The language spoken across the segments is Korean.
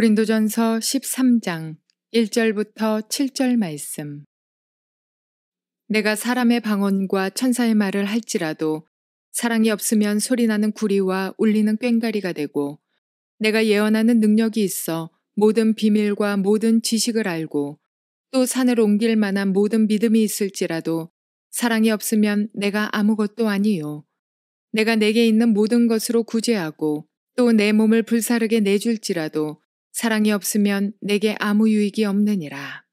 고린도전서 13장 1절부터 7절 말씀. 내가 사람의 방언과 천사의 말을 할지라도 사랑이 없으면 소리나는 구리와 울리는 꽹과리가 되고, 내가 예언하는 능력이 있어 모든 비밀과 모든 지식을 알고 또 산을 옮길 만한 모든 믿음이 있을지라도 사랑이 없으면 내가 아무것도 아니요. 내가 내게 있는 모든 것으로 구제하고 또 내 몸을 불사르게 내줄지라도 사랑이 없으면 내게 아무 유익이 없느니라.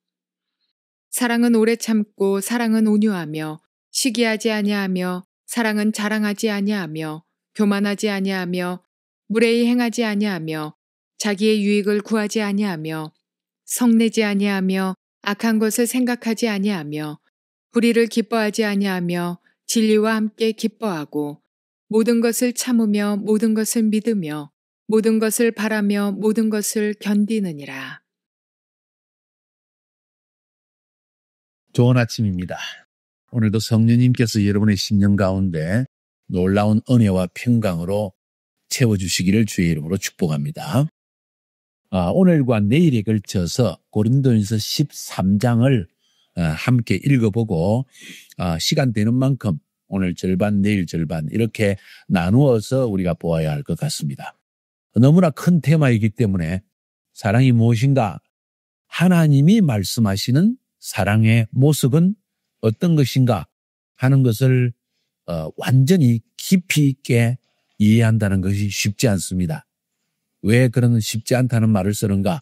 사랑은 오래 참고 사랑은 온유하며 시기하지 아니하며 사랑은 자랑하지 아니하며 교만하지 아니하며 무례히 행하지 아니하며 자기의 유익을 구하지 아니하며 성내지 아니하며 악한 것을 생각하지 아니하며 불의를 기뻐하지 아니하며 진리와 함께 기뻐하고 모든 것을 참으며 모든 것을 믿으며 모든 것을 바라며 모든 것을 견디느니라. 좋은 아침입니다. 오늘도 성령님께서 여러분의 심령 가운데 놀라운 은혜와 평강으로 채워주시기를 주의 이름으로 축복합니다. 오늘과 내일에 걸쳐서 고린도전서 13장을 함께 읽어보고 시간 되는 만큼 오늘 절반 내일 절반 이렇게 나누어서 우리가 보아야 할 것 같습니다. 너무나 큰 테마이기 때문에 사랑이 무엇인가, 하나님이 말씀하시는 사랑의 모습은 어떤 것인가 하는 것을 완전히 깊이 있게 이해한다는 것이 쉽지 않습니다. 왜 그런 쉽지 않다는 말을 쓰는가?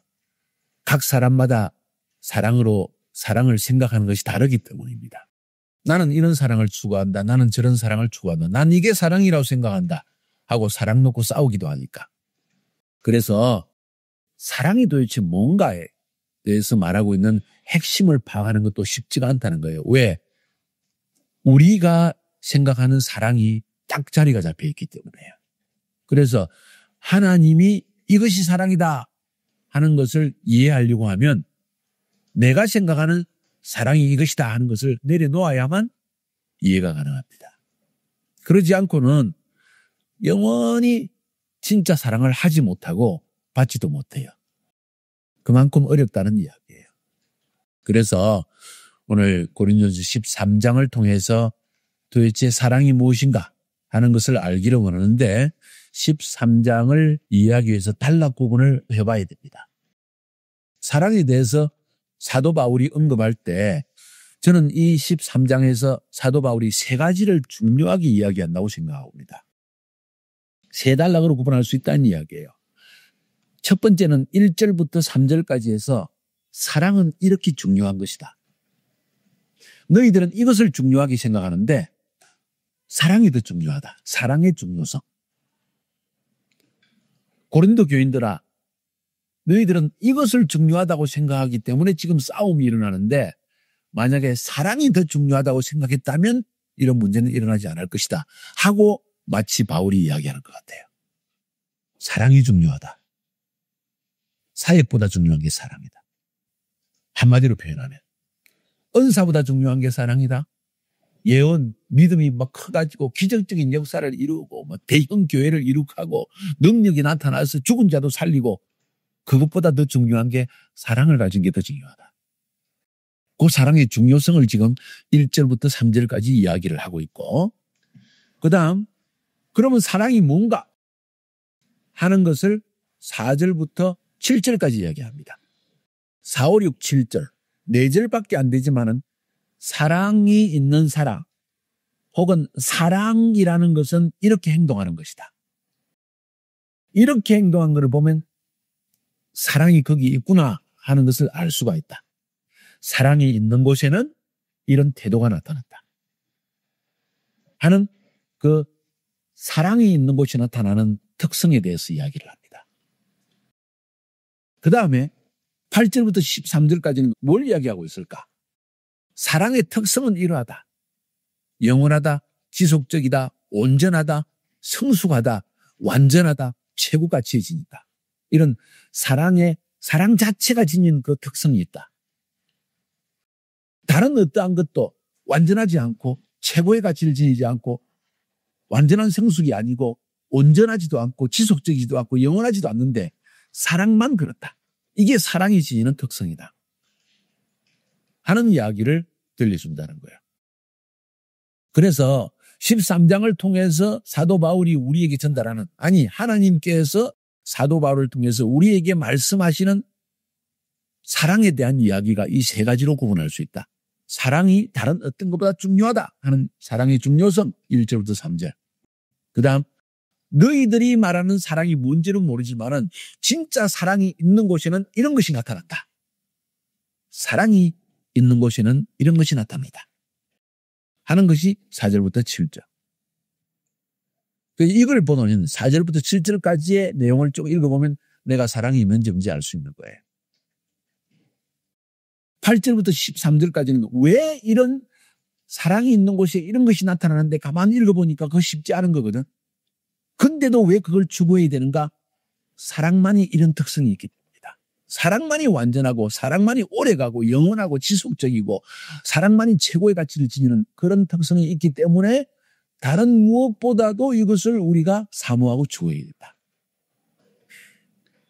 각 사람마다 사랑을 생각하는 것이 다르기 때문입니다. 나는 이런 사랑을 추구한다. 나는 저런 사랑을 추구한다. 난 이게 사랑이라고 생각한다 하고 사랑 놓고 싸우기도 하니까. 그래서 사랑이 도대체 뭔가에 대해서 말하고 있는 핵심을 파악하는 것도 쉽지가 않다는 거예요. 왜? 우리가 생각하는 사랑이 딱 자리가 잡혀 있기 때문에요. 그래서 하나님이 이것이 사랑이다 하는 것을 이해하려고 하면 내가 생각하는 사랑이 이것이다 하는 것을 내려놓아야만 이해가 가능합니다. 그러지 않고는 영원히 진짜 사랑을 하지 못하고 받지도 못해요. 그만큼 어렵다는 이야기예요. 그래서 오늘 고린도전서 13장을 통해서 도대체 사랑이 무엇인가 하는 것을 알기를 원하는데 13장을 이해하기 위해서 단락 구분을 해봐야 됩니다. 사랑에 대해서 사도 바울이 언급할 때 저는 이 13장에서 사도 바울이 세 가지를 중요하게 이야기한다고 생각합니다. 세 단락으로 구분할 수 있다는 이야기예요. 첫 번째는 1절부터 3절까지 해서 사랑은 이렇게 중요한 것이다. 너희들은 이것을 중요하게 생각하는데 사랑이 더 중요하다. 사랑의 중요성. 고린도 교인들아, 너희들은 이것을 중요하다고 생각하기 때문에 지금 싸움이 일어나는데 만약에 사랑이 더 중요하다고 생각했다면 이런 문제는 일어나지 않을 것이다 하고 마치 바울이 이야기하는 것 같아요. 사랑이 중요하다. 사역보다 중요한 게 사랑이다. 한마디로 표현하면 은사보다 중요한 게 사랑이다. 예언, 믿음이 막 커가지고 기적적인 역사를 이루고 대형 교회를 이룩하고 능력이 나타나서 죽은 자도 살리고 그것보다 더 중요한 게 사랑을 가진 게 더 중요하다. 그 사랑의 중요성을 지금 1절부터 3절까지 이야기를 하고 있고 그 다음 그러면 사랑이 뭔가 하는 것을 4절부터 7절까지 이야기합니다. 4, 5, 6, 7절 4절밖에 안 되지만은 사랑이 있는 사랑 혹은 사랑이라는 것은 이렇게 행동하는 것이다. 이렇게 행동한 것을 보면 사랑이 거기 있구나 하는 것을 알 수가 있다. 사랑이 있는 곳에는 이런 태도가 나타난다 하는 그 사랑이 있는 곳에 나타나는 특성에 대해서 이야기를 합니다. 그 다음에 8절부터 13절까지는 뭘 이야기하고 있을까? 사랑의 특성은 이러하다. 영원하다, 지속적이다, 온전하다, 성숙하다, 완전하다, 최고가치에 지닌다. 이런 사랑 자체가 지닌 그 특성이 있다. 다른 어떠한 것도 완전하지 않고 최고의 가치를 지니지 않고 완전한 성숙이 아니고 온전하지도 않고 지속적이지도 않고 영원하지도 않는데 사랑만 그렇다. 이게 사랑이 지니는 특성이다. 하는 이야기를 들려준다는 거예요. 그래서 13장을 통해서 사도 바울이 우리에게 전달하는, 아니 하나님께서 사도 바울을 통해서 우리에게 말씀하시는 사랑에 대한 이야기가 이 세 가지로 구분할 수 있다. 사랑이 다른 어떤 것보다 중요하다 하는 사랑의 중요성 1절부터 3절. 그 다음 너희들이 말하는 사랑이 뭔지는 모르지만은 진짜 사랑이 있는 곳에는 이런 것이 나타난다. 사랑이 있는 곳에는 이런 것이 나타납니다. 하는 것이 4절부터 7절. 이걸 보면 4절부터 7절까지의 내용을 쭉 읽어보면 내가 사랑이 뭔지 알 수 있는 거예요. 8절부터 13절까지는 왜 이런 사랑이 있는 곳에 이런 것이 나타나는데 가만히 읽어보니까 그거 쉽지 않은 거거든. 근데도 왜 그걸 추구해야 되는가? 사랑만이 이런 특성이 있기 때문이다. 사랑만이 완전하고 사랑만이 오래가고 영원하고 지속적이고 사랑만이 최고의 가치를 지니는 그런 특성이 있기 때문에 다른 무엇보다도 이것을 우리가 사모하고 추구해야 된다.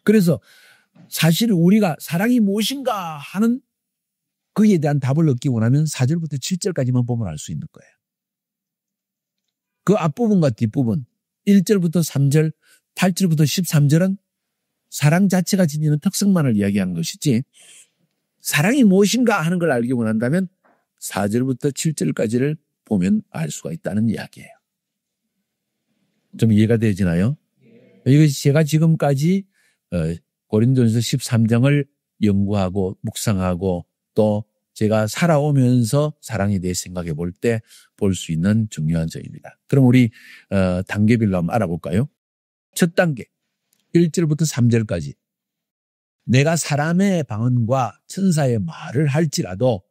그래서 사실 우리가 사랑이 무엇인가 하는 거기에 대한 답을 얻기 원하면 4절부터 7절까지만 보면 알 수 있는 거예요. 그 앞부분과 뒷부분 1절부터 3절, 8절부터 13절은 사랑 자체가 지니는 특성만을 이야기하는 것이지 사랑이 무엇인가 하는 걸 알기 원한다면 4절부터 7절까지를 보면 알 수가 있다는 이야기예요. 좀 이해가 되지나요? 이것이 제가 지금까지 고린도전서 13장을 연구하고 묵상하고 또 제가 살아오면서 사랑에 대해 생각해 볼 때 볼 수 있는 중요한 점입니다. 그럼 우리 단계별로 한번 알아볼까요? 첫 단계 1절부터 3절까지 내가 사람의 방언과 천사의 말을 할지라도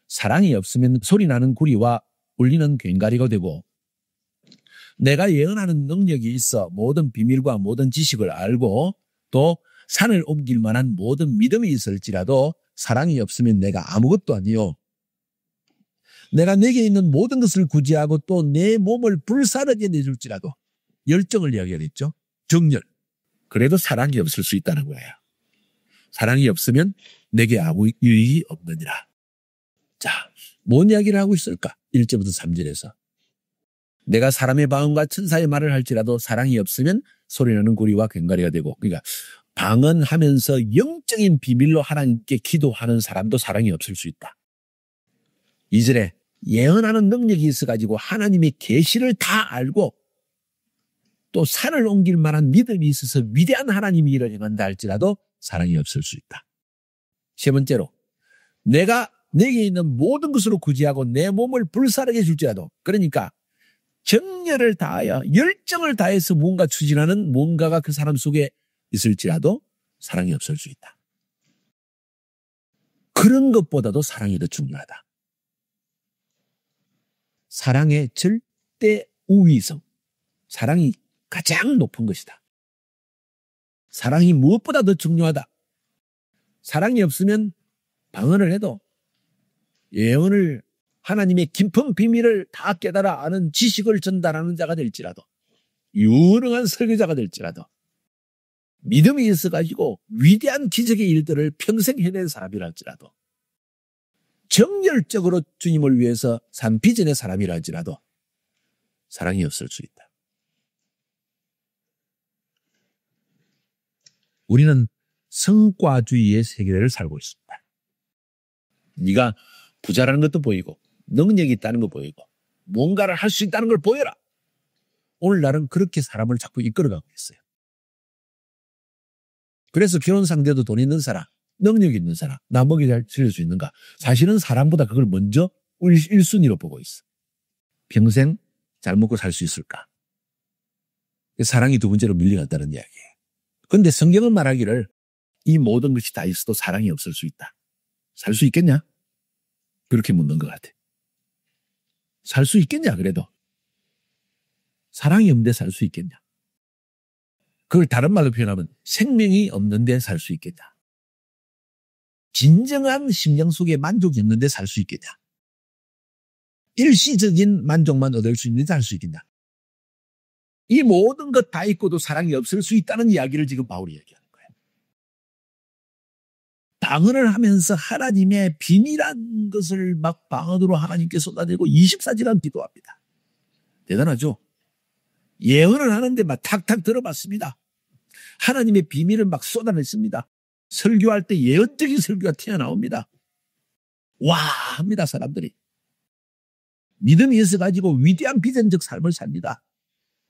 사랑이 없으면 소리나는 구리와 울리는 괭가리가 되고 내가 예언하는 능력이 있어 모든 비밀과 모든 지식을 알고 또 산을 옮길 만한 모든 믿음이 있을지라도 사랑이 없으면 내가 아무것도 아니요. 내가 내게 있는 모든 것을 구제하고 또 내 몸을 불사르게 내줄지라도 열정을 이야기하겠죠. 정열. 그래도 사랑이 없을 수 있다는 거예요. 사랑이 없으면 내게 아무 유익이 없느니라. 자, 뭔 이야기를 하고 있을까? 1절부터 3절에서. 내가 사람의 방언과 천사의 말을 할지라도 사랑이 없으면 소리나는 구리와 괭가리가 되고, 그러니까 방언하면서 영적인 비밀로 하나님께 기도하는 사람도 사랑이 없을 수 있다. 2절에 예언하는 능력이 있어가지고 하나님의 계시를 다 알고 또 산을 옮길 만한 믿음이 있어서 위대한 하나님의 일을 행한다 할지라도 사랑이 없을 수 있다. 세 번째로 내가 내게 있는 모든 것으로 구제하고 내 몸을 불사르게 줄지라도, 그러니까 정열을 다하여 열정을 다해서 뭔가 추진하는 뭔가가 그 사람 속에 있을지라도 사랑이 없을 수 있다. 그런 것보다도 사랑이 더 중요하다. 사랑의 절대 우위성. 사랑이 가장 높은 것이다. 사랑이 무엇보다 더 중요하다. 사랑이 없으면 방언을 해도 예언을 하나님의 깊은 비밀을 다 깨달아 아는 지식을 전달하는 자가 될지라도 유능한 설교자가 될지라도 믿음이 있어가지고 위대한 기적의 일들을 평생 해낸 사람이랄지라도 정열적으로 주님을 위해서 산 비전의 사람이랄지라도 사랑이 없을 수 있다. 우리는 성과주의의 세계를 살고 있습니다. 네가 부자라는 것도 보이고 능력이 있다는 거 보이고 뭔가를 할 수 있다는 걸 보여라. 오늘날은 그렇게 사람을 자꾸 이끌어가고 있어요. 그래서 결혼 상대도 돈 있는 사람, 능력 있는 사람, 나 먹이 잘 지을 수 있는가? 사실은 사람보다 그걸 먼저 1순위로 보고 있어. 평생 잘 먹고 살 수 있을까? 사랑이 두 번째로 밀려갔다는 이야기예요. 그런데 성경은 말하기를 이 모든 것이 다 있어도 사랑이 없을 수 있다. 살 수 있겠냐? 그렇게 묻는 것 같아. 살 수 있겠냐 그래도? 사랑이 없는데 살 수 있겠냐? 그걸 다른 말로 표현하면 생명이 없는데 살 수 있겠냐? 진정한 심령 속에 만족이 없는데 살 수 있겠냐? 일시적인 만족만 얻을 수 있는데 살 수 있겠냐? 이 모든 것 다 있고도 사랑이 없을 수 있다는 이야기를 지금 바울이 얘기하는 거예요. 방언을 하면서 하나님의 비밀한 것을 막 방언으로 하나님께 쏟아내고 24시간 기도합니다. 대단하죠? 예언을 하는데 막 탁탁 들어봤습니다. 하나님의 비밀을 막 쏟아냈습니다. 설교할 때 예언적인 설교가 튀어나옵니다. 와 합니다. 사람들이. 믿음이 있어가지고 위대한 비전적 삶을 삽니다.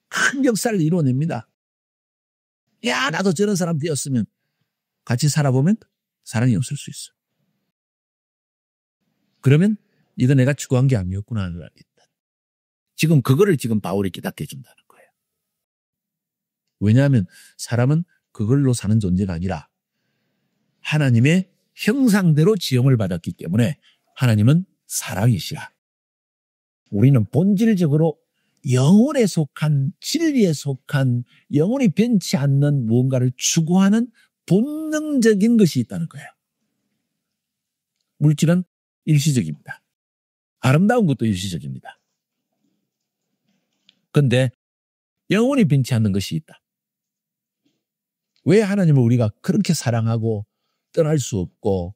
큰 역사를 이루어냅니다. 야 나도 저런 사람 되었으면 같이 살아보면 사랑이 없을 수 있어. 그러면 이거 내가 추구한 게 아니었구나 하는 걸 알겠다. 지금 그거를 지금 바울이 깨닫게 해준다는 거예요. 왜냐하면 사람은 그걸로 사는 존재가 아니라 하나님의 형상대로 지음을 받았기 때문에 하나님은 사랑이시라. 우리는 본질적으로 영혼에 속한, 진리에 속한, 영혼이 변치 않는 무언가를 추구하는 본능적인 것이 있다는 거예요. 물질은 일시적입니다. 아름다운 것도 일시적입니다. 그런데 영혼이 변치 않는 것이 있다. 왜 하나님을 우리가 그렇게 사랑하고 떠날 수 없고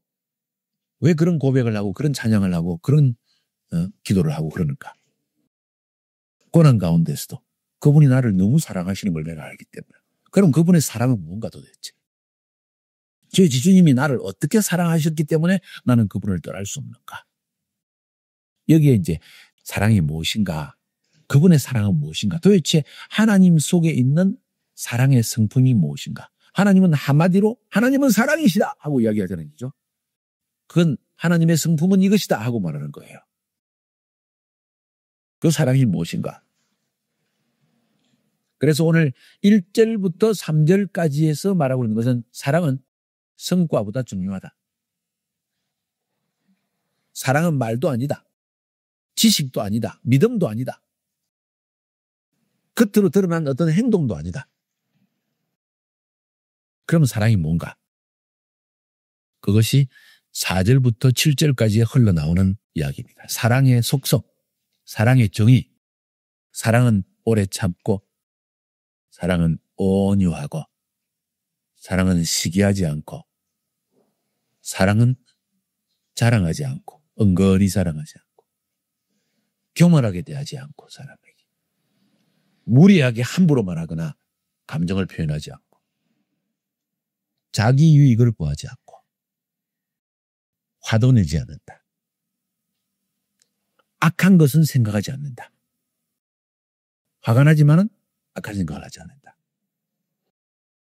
왜 그런 고백을 하고 그런 찬양을 하고 그런 기도를 하고 그러는가? 고난 가운데서도 그분이 나를 너무 사랑하시는 걸 내가 알기 때문에. 그럼 그분의 사랑은 뭔가 도대체? 저희 지주님이 나를 어떻게 사랑하셨기 때문에 나는 그분을 떠날 수 없는가? 여기에 이제 사랑이 무엇인가? 그분의 사랑은 무엇인가? 도대체 하나님 속에 있는 사랑의 성품이 무엇인가? 하나님은 한마디로 하나님은 사랑이시다 하고 이야기하자는 거죠. 그건 하나님의 성품은 이것이다 하고 말하는 거예요. 그 사랑이 무엇인가? 그래서 오늘 1절부터 3절까지에서 말하고 있는 것은 사랑은 성과보다 중요하다. 사랑은 말도 아니다. 지식도 아니다. 믿음도 아니다. 겉으로 드러난 어떤 행동도 아니다. 그러면 사랑이 뭔가? 그것이 4절부터 7절까지 흘러나오는 이야기입니다. 사랑의 속성, 사랑의 정의, 사랑은 오래 참고, 사랑은 온유하고, 사랑은 시기하지 않고, 사랑은 자랑하지 않고, 은근히 자랑하지 않고, 교만하게 대하지 않고, 사람에게 무리하게 함부로 말하거나 감정을 표현하지 않고, 자기 유익을 구하지 않고, 화도 내지 않는다. 악한 것은 생각하지 않는다. 화가 나지만은 악한 생각을 하지 않는다.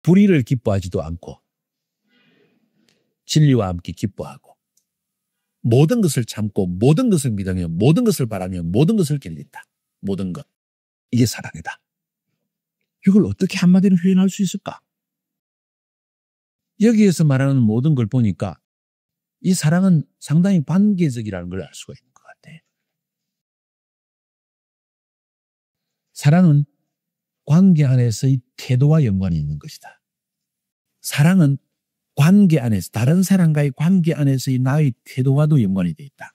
불의를 기뻐하지도 않고 진리와 함께 기뻐하고 모든 것을 참고 모든 것을 믿으며 모든 것을 바라며 모든 것을 견딘다. 모든 것. 이게 사랑이다. 이걸 어떻게 한마디로 표현할 수 있을까? 여기에서 말하는 모든 걸 보니까 이 사랑은 상당히 관계적이라는 걸 알 수가 있는 것 같아. 사랑은 관계 안에서의 태도와 연관이 있는 것이다. 사랑은 관계 안에서, 다른 사람과의 관계 안에서의 나의 태도와도 연관이 되어 있다.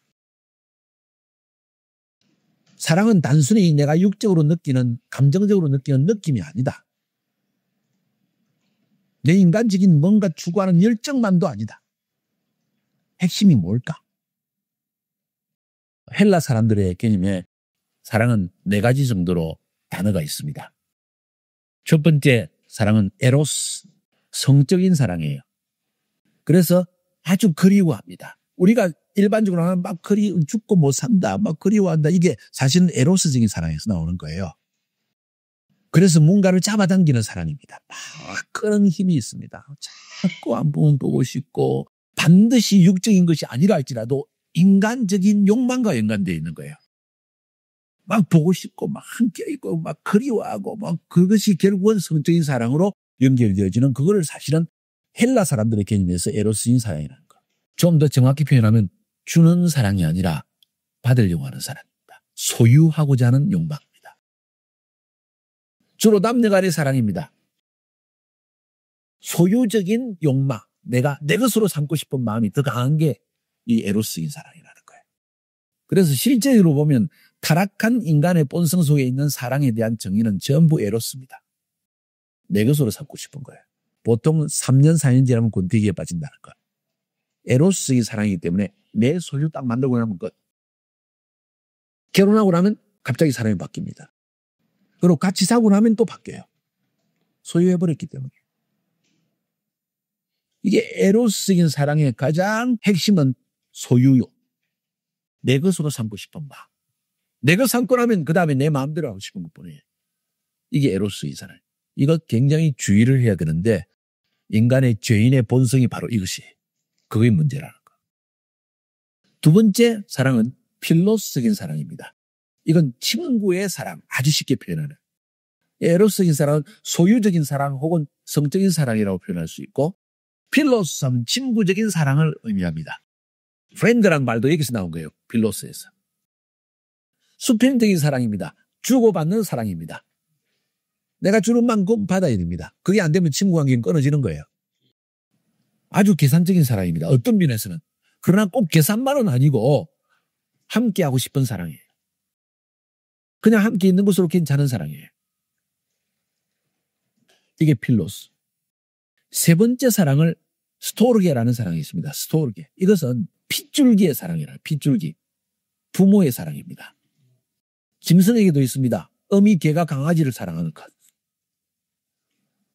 사랑은 단순히 내가 육적으로 느끼는, 감정적으로 느끼는 느낌이 아니다. 내 인간적인 뭔가 추구하는 열정만도 아니다. 핵심이 뭘까? 헬라 사람들의 개념에 사랑은 4가지 정도로 단어가 있습니다. 첫 번째 사랑은 에로스, 성적인 사랑이에요. 그래서 아주 그리워합니다. 우리가 일반적으로 하는 막 죽고 못 산다, 막 그리워한다. 이게 사실은 에로스적인 사랑에서 나오는 거예요. 그래서 뭔가를 잡아당기는 사랑입니다. 막 그런 힘이 있습니다. 자꾸 한 번 보고 싶고 반드시 육적인 것이 아니라 할지라도 인간적인 욕망과 연관되어 있는 거예요. 막 보고 싶고 막 함께 있고 막 그리워하고 막 그것이 결국은 성적인 사랑으로 연결되어지는 그거를 사실은 헬라 사람들의 개념에서 에로스인 사랑이라는 거. 좀 더 정확히 표현하면 주는 사랑이 아니라 받으려고 하는 사랑입니다. 소유하고자 하는 욕망입니다. 주로 남녀 간의 사랑입니다. 소유적인 욕망, 내가 내 것으로 삼고 싶은 마음이 더 강한 게 이 에로스인 사랑이라는 거예요. 그래서 실제로 보면 타락한 인간의 본성 속에 있는 사랑에 대한 정의는 전부 에로스입니다. 내 것으로 삼고 싶은 거예요. 보통 3년, 4년 지나면 권태기에 빠진다는 거예요. 에로스적인 사랑이기 때문에 내 소유 딱 만들고 나면 끝. 결혼하고 나면 갑자기 사람이 바뀝니다. 그리고 같이 사고 나면 또 바뀌어요. 소유해버렸기 때문에. 이게 에로스적인 사랑의 가장 핵심은 소유요. 내 것으로 삼고 싶은 바. 내 것 삼고 나면 그 다음에 내 마음대로 하고 싶은 것뿐이에요. 이게 에로스의 사랑. 이거 굉장히 주의를 해야 되는데 인간의 죄인의 본성이 바로 이것이. 그게 문제라는 거. 두 번째 사랑은 필로스적인 사랑입니다. 이건 친구의 사랑. 아주 쉽게 표현하는. 에로스적인 사랑은 소유적인 사랑 혹은 성적인 사랑이라고 표현할 수 있고 필로스는 친구적인 사랑을 의미합니다. 프렌드라는 말도 여기서 나온 거예요. 필로스에서. 수평적인 사랑입니다. 주고받는 사랑입니다. 내가 주는 만큼 받아야 됩니다. 그게 안 되면 친구 관계는 끊어지는 거예요. 아주 계산적인 사랑입니다. 어떤 면에서는. 그러나 꼭 계산만은 아니고 함께 하고 싶은 사랑이에요. 그냥 함께 있는 것으로 괜찮은 사랑이에요. 이게 필로스. 세 번째 사랑을 스토르게라는 사랑이 있습니다. 스토르게. 이것은 핏줄기의 사랑이라. 핏줄기. 부모의 사랑입니다. 짐승에게도 있습니다. 어미 개가 강아지를 사랑하는 것.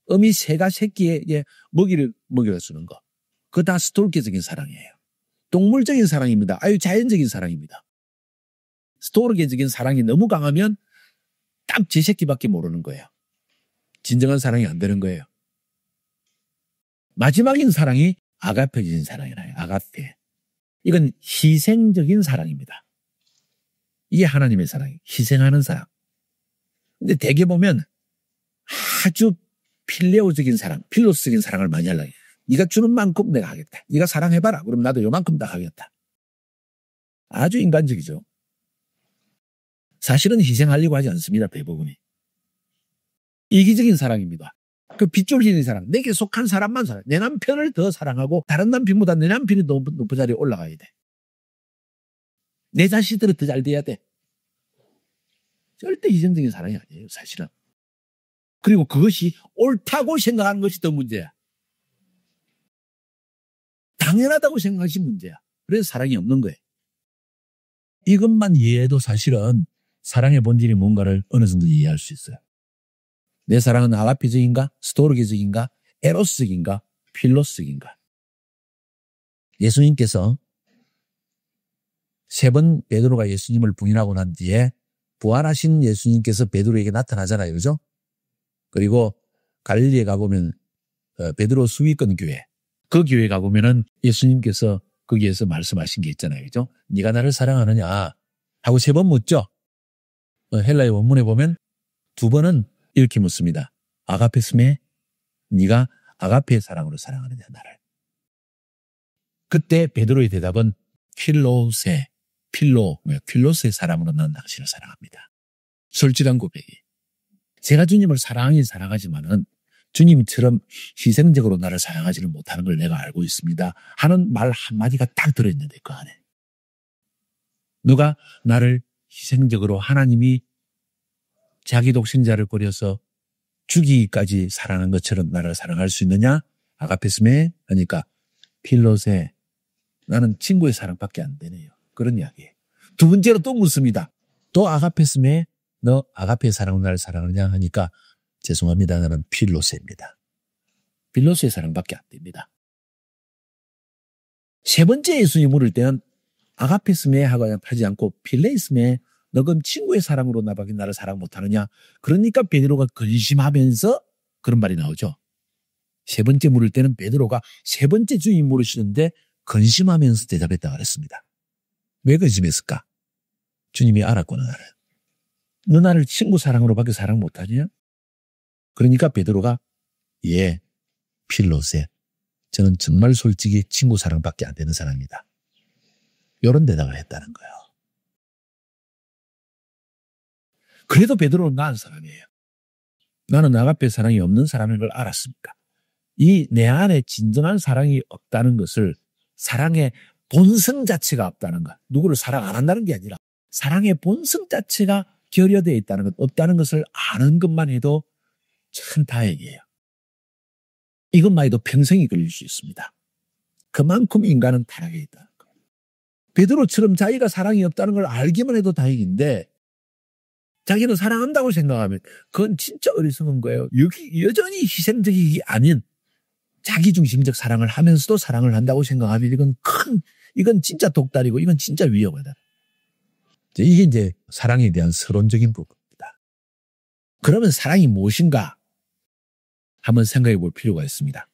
어미 새가 새끼에게 먹이를 먹여주는 것. 그거 다 스토르게적인 사랑이에요. 동물적인 사랑입니다. 아주 자연적인 사랑입니다. 스토르게적인 사랑이 너무 강하면 딱 제 새끼밖에 모르는 거예요. 진정한 사랑이 안 되는 거예요. 마지막인 사랑이 아가페적인 사랑이라요. 아가페. 이건 희생적인 사랑입니다. 이게 하나님의 사랑이에요. 희생하는 사랑. 근데 대개 보면 아주 필레오적인 사랑, 필로스적인 사랑을 많이 하려고 해요. 네가 주는 만큼 내가 하겠다. 네가 사랑해봐라. 그럼 나도 요만큼 다 하겠다. 아주 인간적이죠. 사실은 희생하려고 하지 않습니다. 대부분이. 이기적인 사랑입니다. 그 빗줄기는 사랑. 내게 속한 사람만 사랑. 내 남편을 더 사랑하고 다른 남편보다 내 남편이 더 높은 자리에 올라가야 돼. 내 자식들은 더 잘 돼야 돼. 절대 희생적인 사랑이 아니에요. 사실은. 그리고 그것이 옳다고 생각하는 것이 더 문제야. 당연하다고 생각하는 것이 문제야. 그래서 사랑이 없는 거예요. 이것만 이해해도 사실은 사랑의 본질이 뭔가를 어느 정도 이해할 수 있어요. 내 사랑은 아가페적인가? 스토르게적인가? 에로스적인가? 필로스적인가? 예수님께서 세 번 베드로가 예수님을 부인하고 난 뒤에 부활하신 예수님께서 베드로에게 나타나잖아요. 그죠? 그리고 갈릴리에 가보면 베드로 수위권 교회. 그 교회 가보면은 예수님께서 거기에서 말씀하신 게 있잖아요. 그죠? 네가 나를 사랑하느냐? 하고 세 번 묻죠? 헬라의 원문에 보면 두 번은 이렇게 묻습니다. 아가페스메? 네가 아가페의 사랑으로 사랑하느냐 나를. 그때 베드로의 대답은 필로세, 필로스의 사랑으로 난 당신을 사랑합니다. 솔직한 고백이. 제가 주님을 사랑하긴 사랑하지만은 주님처럼 희생적으로 나를 사랑하지는 못하는 걸 내가 알고 있습니다. 하는 말 한마디가 딱 들어있는데 그 안에. 누가 나를 희생적으로 하나님이 자기 독생자를 버려서 죽이기까지 사랑한 것처럼 나를 사랑할 수 있느냐? 아가페스메? 하니까 필로세. 나는 친구의 사랑밖에 안 되네요. 그런 이야기예요. 두 번째로 또 묻습니다. 또 아가페스메? 너 아가페의 사랑으로 나를 사랑하느냐? 하니까 죄송합니다. 나는 필로세입니다. 필로세의 사랑밖에 안 됩니다. 세 번째 예수님 물을 때는 아가페스메 하지 않고 필레이스메 너 그럼 친구의 사랑으로 나밖에 나를 사랑 못하느냐? 그러니까 베드로가 근심하면서 그런 말이 나오죠. 세 번째 물을 때는 베드로가 세 번째 주님 물으시는데 근심하면서 대답했다고 그랬습니다. 왜 근심했을까? 주님이 알았구나 나를. 너 나를 친구 사랑으로밖에 사랑 못하냐? 그러니까 베드로가 예, 필로세. 저는 정말 솔직히 친구 사랑밖에 안 되는 사람입니다. 이런 대답을 했다는 거예요. 그래도 베드로는 나은 사람이에요. 나는 아가페 사랑이 없는 사람인 걸 알았습니까? 이 내 안에 진정한 사랑이 없다는 것을 사랑의 본성 자체가 없다는 것. 누구를 사랑 안 한다는 게 아니라 사랑의 본성 자체가 결여되어 있다는 것, 없다는 것을 아는 것만 해도 참 다행이에요. 이것만 해도 평생이 걸릴 수 있습니다. 그만큼 인간은 타락해 있다. 베드로처럼 자기가 사랑이 없다는 걸 알기만 해도 다행인데 자기는 사랑한다고 생각하면 그건 진짜 어리석은 거예요. 여전히 희생적이 아닌 자기중심적 사랑을 하면서도 사랑을 한다고 생각하면 이건 진짜 독달이고 이건 진짜 위험하다. 이게 이제 사랑에 대한 서론적인 부분입니다. 그러면 사랑이 무엇인가 한번 생각해 볼 필요가 있습니다.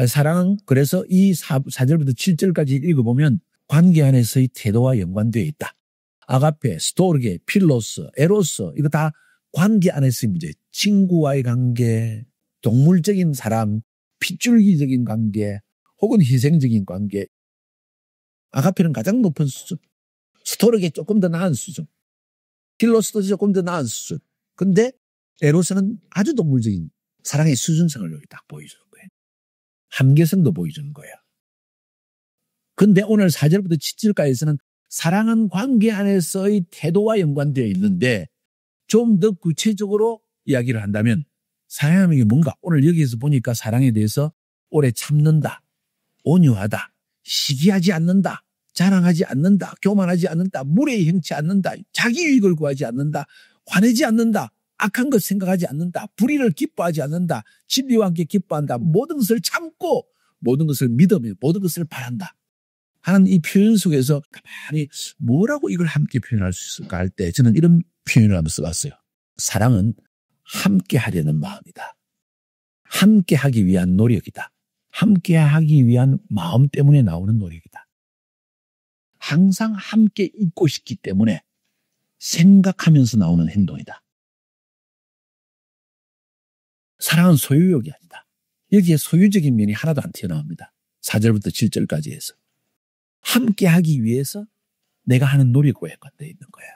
사랑은 그래서 이 4절부터 7절까지 읽어보면 관계 안에서의 태도와 연관되어 있다. 아가페, 스토르게, 필로스, 에로스 이거 다 관계 안에서의 문제. 친구와의 관계, 동물적인 사랑, 핏줄기적인 관계 혹은 희생적인 관계. 아가페는 가장 높은 수준. 스토르게 조금 더 나은 수준. 필로스도 조금 더 나은 수준. 근데 에로스는 아주 동물적인 사랑의 수준성을 여기 딱 보여주는 거예요. 함께성도 보여주는 거예요. 근데 오늘 4절부터 7절까지에서는 사랑은 관계 안에서의 태도와 연관되어 있는데 좀 더 구체적으로 이야기를 한다면 사랑하는 게 뭔가 오늘 여기에서 보니까 사랑에 대해서 오래 참는다, 온유하다, 시기하지 않는다, 자랑하지 않는다, 교만하지 않는다, 무례히 행치 않는다, 자기 이익을 구하지 않는다, 화내지 않는다, 악한 것 생각하지 않는다, 불의를 기뻐하지 않는다, 진리와 함께 기뻐한다, 모든 것을 참고 모든 것을 믿으며 모든 것을 바란다 하는 이 표현 속에서 가만히 뭐라고 이걸 함께 표현할 수 있을까 할 때 저는 이런 표현을 한번 써봤어요. 사랑은 함께 하려는 마음이다. 함께 하기 위한 노력이다. 함께 하기 위한 마음 때문에 나오는 노력이다. 항상 함께 있고 싶기 때문에 생각하면서 나오는 행동이다. 사랑은 소유욕이 아니다. 여기에 소유적인 면이 하나도 안 튀어나옵니다. 4절부터 7절까지 해서. 함께 하기 위해서 내가 하는 노력과 연관되어 있는 거야.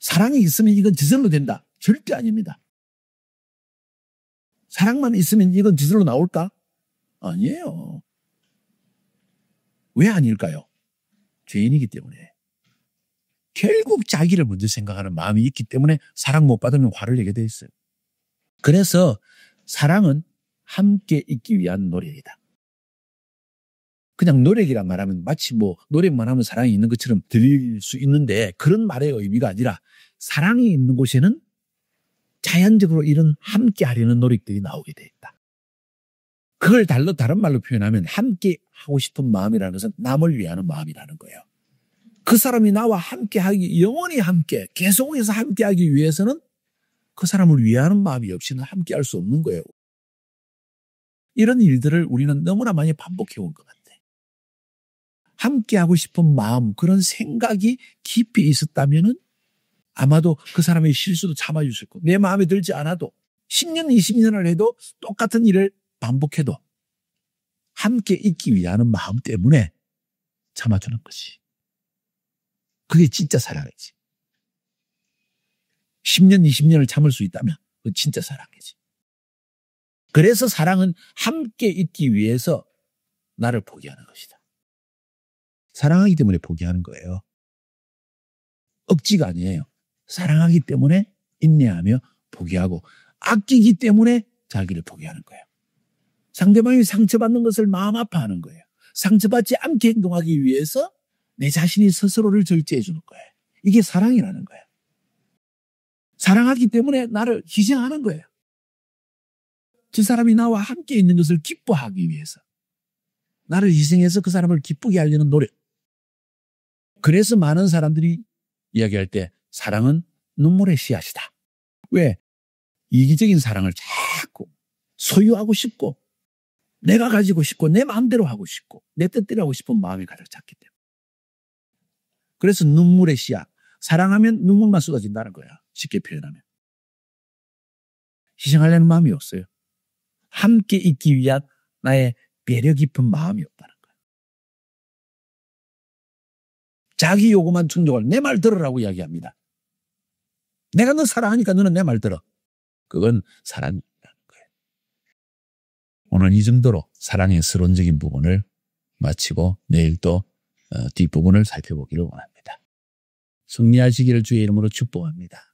사랑이 있으면 이건 저절로 된다. 절대 아닙니다. 사랑만 있으면 이건 저절로 나올까? 아니에요. 왜 아닐까요? 죄인이기 때문에. 결국 자기를 먼저 생각하는 마음이 있기 때문에 사랑 못 받으면 화를 내게 돼 있어요. 그래서 사랑은 함께 있기 위한 노력이다. 그냥 노력이란 말하면 마치 노력만 하면 사랑이 있는 것처럼 들릴 수 있는데 그런 말의 의미가 아니라 사랑이 있는 곳에는 자연적으로 이런 함께 하려는 노력들이 나오게 돼 있다. 그걸 다른 말로 표현하면 함께 하고 싶은 마음이라는 것은 남을 위하는 마음이라는 거예요. 그 사람이 나와 영원히 함께 계속해서 함께 하기 위해서는 그 사람을 위하는 마음이 없이는 함께 할 수 없는 거예요. 이런 일들을 우리는 너무나 많이 반복해 온 것 같아요. 함께 하고 싶은 마음, 그런 생각이 깊이 있었다면은 아마도 그 사람의 실수도 참아주실 거고 내 마음에 들지 않아도 10년, 20년을 해도 똑같은 일을 반복해도 함께 있기 위하는 마음 때문에 참아주는 것이. 그게 진짜 사랑이지. 10년, 20년을 참을 수 있다면 그건 진짜 사랑이지. 그래서 사랑은 함께 있기 위해서 나를 포기하는 것이다. 사랑하기 때문에 포기하는 거예요. 억지가 아니에요. 사랑하기 때문에 인내하며 포기하고 아끼기 때문에 자기를 포기하는 거예요. 상대방이 상처받는 것을 마음 아파하는 거예요. 상처받지 않게 행동하기 위해서 내 자신이 스스로를 절제해 주는 거예요. 이게 사랑이라는 거예요. 사랑하기 때문에 나를 희생하는 거예요. 저 사람이 나와 함께 있는 것을 기뻐하기 위해서 나를 희생해서 그 사람을 기쁘게 하려는 노력. 그래서 많은 사람들이 이야기할 때 사랑은 눈물의 씨앗이다. 왜? 이기적인 사랑을 자꾸 소유하고 싶고 내가 가지고 싶고 내 마음대로 하고 싶고 내 뜻대로 하고 싶은 마음이 가득 찼기 때문에. 그래서 눈물의 씨앗. 사랑하면 눈물만 쏟아진다는 거야. 쉽게 표현하면. 희생하려는 마음이 없어요. 함께 있기 위한 나의 배려 깊은 마음이 없다는 거야. 자기 요구만 충족할 내 말 들으라고 이야기합니다. 내가 너 사랑하니까 너는 내 말 들어. 그건 사랑이라는 거예요. 오늘 이 정도로 사랑의 서론적인 부분을 마치고 내일 또 뒷부분을 살펴보기를 원합니다. 승리하시기를 주의 이름으로 축복합니다.